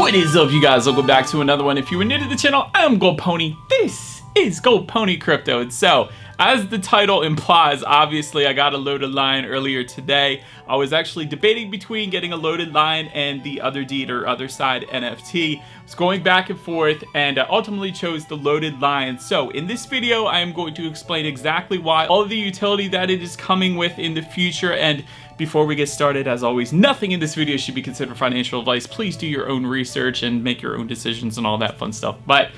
What is up, you guys? Welcome back to another one. If you are new to the channel, I'm Gold Pony. This is Gold Pony Crypto. And so, as the title implies, obviously I got a loaded lion earlier today. I was actually debating between getting a loaded lion and the other deed or other side NFT. I was going back and forth and ultimately chose the loaded lion. So in this video, I am going to explain exactly why, all of the utility that it is coming with in the future. And before we get started, as always, nothing in this video should be considered financial advice. Please do your own research and make your own decisions and all that fun stuff. But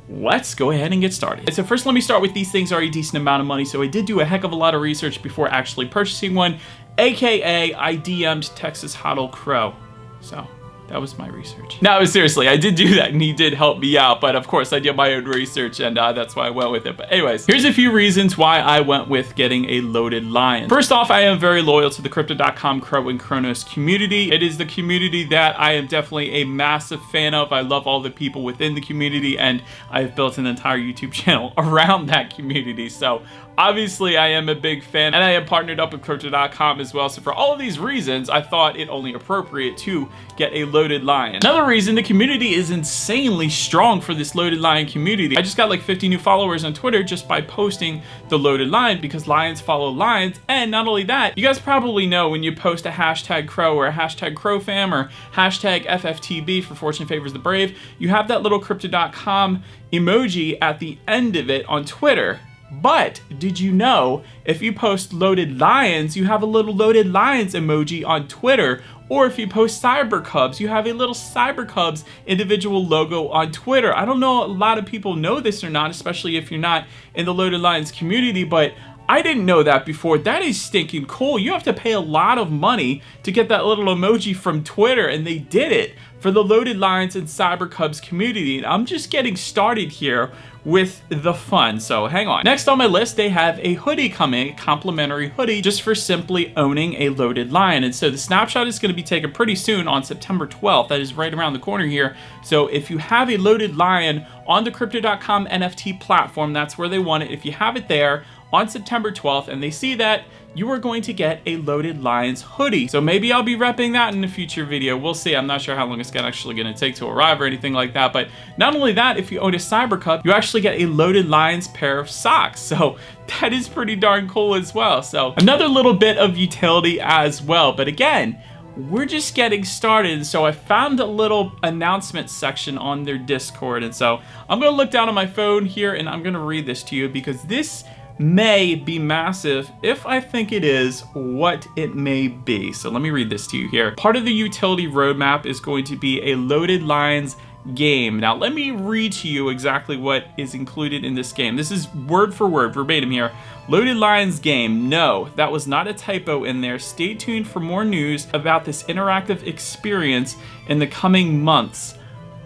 let's go ahead and get started. So first, let me start with these things are a decent amount of money. So I did do a heck of a lot of research before actually purchasing one, aka I DM'd Texas Hodl Crow. So that was my research. No, seriously, I did do that and he did help me out, but of course I did my own research and that's why I went with it. But anyways, here's a few reasons why I went with getting a loaded lion. First off, I am very loyal to the Crypto.com Crow and Kronos community. It is the community that I am definitely a massive fan of. I love all the people within the community and I've built an entire YouTube channel around that community. So obviously I am a big fan and I am partnered up with Crypto.com as well. So for all of these reasons, I thought it only appropriate to get a loaded lion. Another reason, the community is insanely strong for this loaded lion community. I just got like 50 new followers on Twitter just by posting the loaded lion because lions follow lions. And not only that, you guys probably know when you post a hashtag crow or a hashtag crowfam or hashtag FFTB for Fortune Favors the Brave, you have that little Crypto.com emoji at the end of it on Twitter. But did you know if you post loaded lions, you have a little loaded lions emoji on Twitter? Or if you post Cyber Cubs, you have a little Cyber Cubs individual logo on Twitter. I don't know a lot of people know this or not, especially if you're not in the loaded lions community, but I didn't know that before. That is stinking cool. You have to pay a lot of money to get that little emoji from Twitter, and they did it for the Loaded Lions and Cyber Cubs community. And I'm just getting started here with the fun, so hang on. Next on my list, they have a hoodie coming, a complimentary hoodie, just for simply owning a loaded lion. And so the snapshot is going to be taken pretty soon on September 12th. That is right around the corner here. So if you have a loaded lion on the Crypto.com NFT platform, that's where they want it. If you have it there on September 12th and they see that, you are going to get a loaded lions hoodie. So maybe I'll be repping that in a future video. We'll see. I'm not sure how long it's actually going to take to arrive or anything like that. But not only that, if you own a Cyber Cup, you actually get a loaded lions pair of socks. So that is pretty darn cool as well. So another little bit of utility as well. But again, we're just getting started. So I found a little announcement section on their Discord. And so I'm going to look down on my phone here and I'm going to read this to you because this may be massive if I think it is what it may be. So let me read this to you here. Part of the utility roadmap is going to be a loaded lions game. Now let me read to you exactly what is included in this game. This is word for word, verbatim here. Loaded lions game. No, that was not a typo in there. Stay tuned for more news about this interactive experience in the coming months.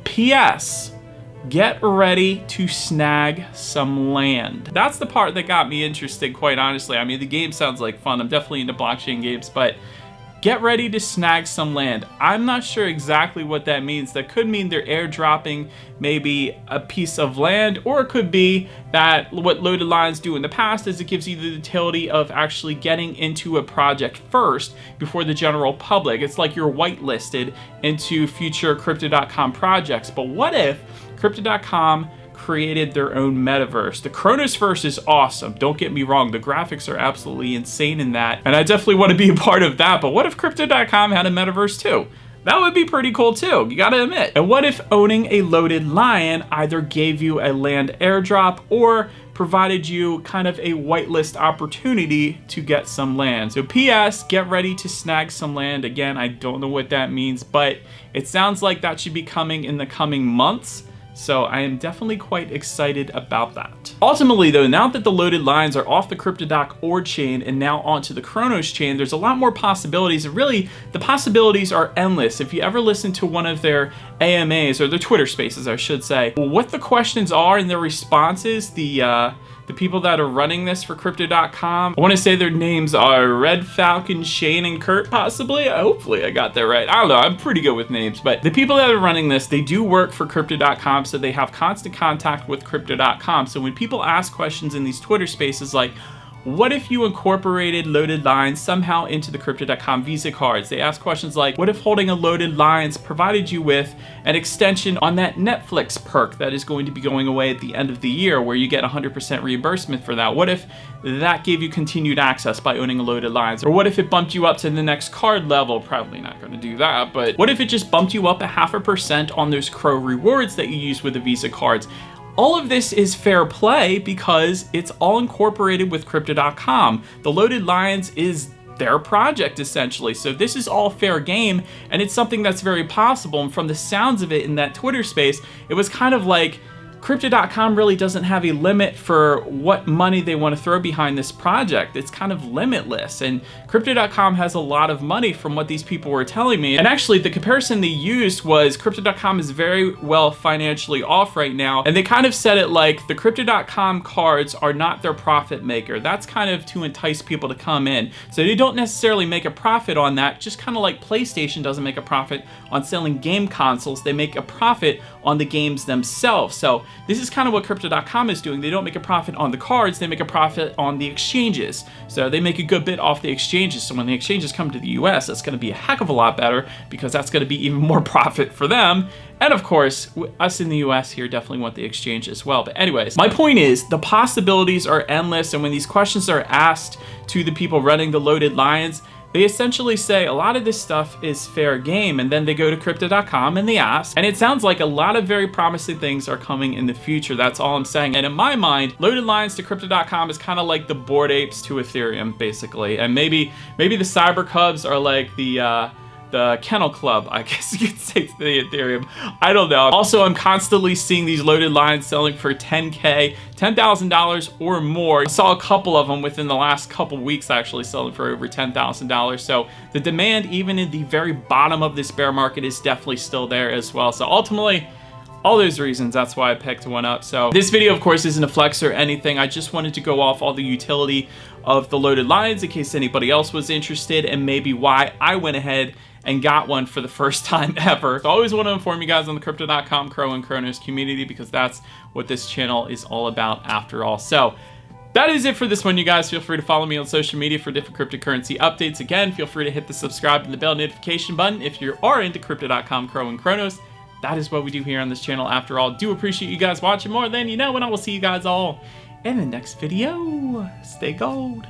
P.S. Get ready to snag some land. That's the part that got me interested, quite honestly. I mean, the game sounds like fun. I'm definitely into blockchain games, but get ready to snag some land. I'm not sure exactly what that means. That could mean they're airdropping maybe a piece of land, or it could be that what loaded lions do in the past is it gives you the utility of actually getting into a project first before the general public. It's like you're whitelisted into future Crypto.com projects. But what if Crypto.com created their own metaverse? The Kronosverse is awesome. Don't get me wrong. The graphics are absolutely insane in that. And I definitely want to be a part of that. But what if Crypto.com had a metaverse too? That would be pretty cool too, you gotta admit. And what if owning a loaded lion either gave you a land airdrop or provided you kind of a whitelist opportunity to get some land? So P.S. get ready to snag some land. Again, I don't know what that means, but it sounds like that should be coming in the coming months. So I am definitely quite excited about that. Ultimately though, now that the loaded lions are off the Crypto.org chain and now onto the Kronos chain, there's a lot more possibilities, and really the possibilities are endless. If you ever listen to one of their AMAs, or their Twitter spaces I should say, what the questions are and their responses, the people that are running this for Crypto.com, I want to say their names are Red Falcon, Shane, and Kurt, possibly. Hopefully I got that right. I don't know, I'm pretty good with names, but the people that are running this, they do work for Crypto.com, so they have constant contact with Crypto.com. So when people ask questions in these Twitter spaces like, what if you incorporated loaded lines somehow into the Crypto.com Visa cards? They ask questions like, what if holding a loaded lines provided you with an extension on that Netflix perk that is going to be going away at the end of the year, where you get 100% reimbursement for that? What if that gave you continued access by owning a loaded lines? Or what if it bumped you up to the next card level? Probably not going to do that, but what if it just bumped you up 0.5% on those Crow rewards that you use with the Visa cards? All of this is fair play because it's all incorporated with Crypto.com. The loaded lines is their project essentially. So this is all fair game, and it's something that's very possible. And from the sounds of it in that Twitter space, it was kind of like Crypto.com really doesn't have a limit for what money they want to throw behind this project. It's kind of limitless, and Crypto.com has a lot of money from what these people were telling me. And actually the comparison they used was Crypto.com is very well financially off right now, and they kind of said it like the Crypto.com cards are not their profit maker. That's kind of to entice people to come in. So they don't necessarily make a profit on that, just kind of like PlayStation doesn't make a profit on selling game consoles. They make a profit on the games themselves. So this is kind of what Crypto.com is doing. They don't make a profit on the cards, they make a profit on the exchanges. So they make a good bit off the exchanges. So when the exchanges come to the US, that's going to be a heck of a lot better because that's going to be even more profit for them. And of course, us in the US here definitely want the exchange as well. But anyways, my point is the possibilities are endless. And when these questions are asked to the people running the loaded lines, they essentially say a lot of this stuff is fair game, and then they go to Crypto.com and they ask, and it sounds like a lot of very promising things are coming in the future. That's all I'm saying. And in my mind, loaded lines to Crypto.com is kind of like the Bored Apes to Ethereum, basically. And maybe the Cyber Cubs are like the Kennel Club, I guess you could say, to the Ethereum. I don't know. Also, I'm constantly seeing these loaded lines selling for $10K, $10,000 or more. I saw a couple of them within the last couple weeks actually selling for over $10,000. So the demand, even in the very bottom of this bear market, is definitely still there as well. So ultimately, all those reasons, that's why I picked one up. So this video, of course, isn't a flex or anything. I just wanted to go off all the utility of the loaded lines in case anybody else was interested, and maybe why I went ahead and got one for the first time ever. So I always want to inform you guys on the Crypto.com Crow and Kronos community because that's what this channel is all about after all. So that is it for this one, you guys. Feel free to follow me on social media for different cryptocurrency updates. Again, feel free to hit the subscribe and the bell notification button if you are into Crypto.com Crow and Kronos. That is what we do here on this channel after all. Do appreciate you guys watching more than you know, and I will see you guys all in the next video. Stay gold.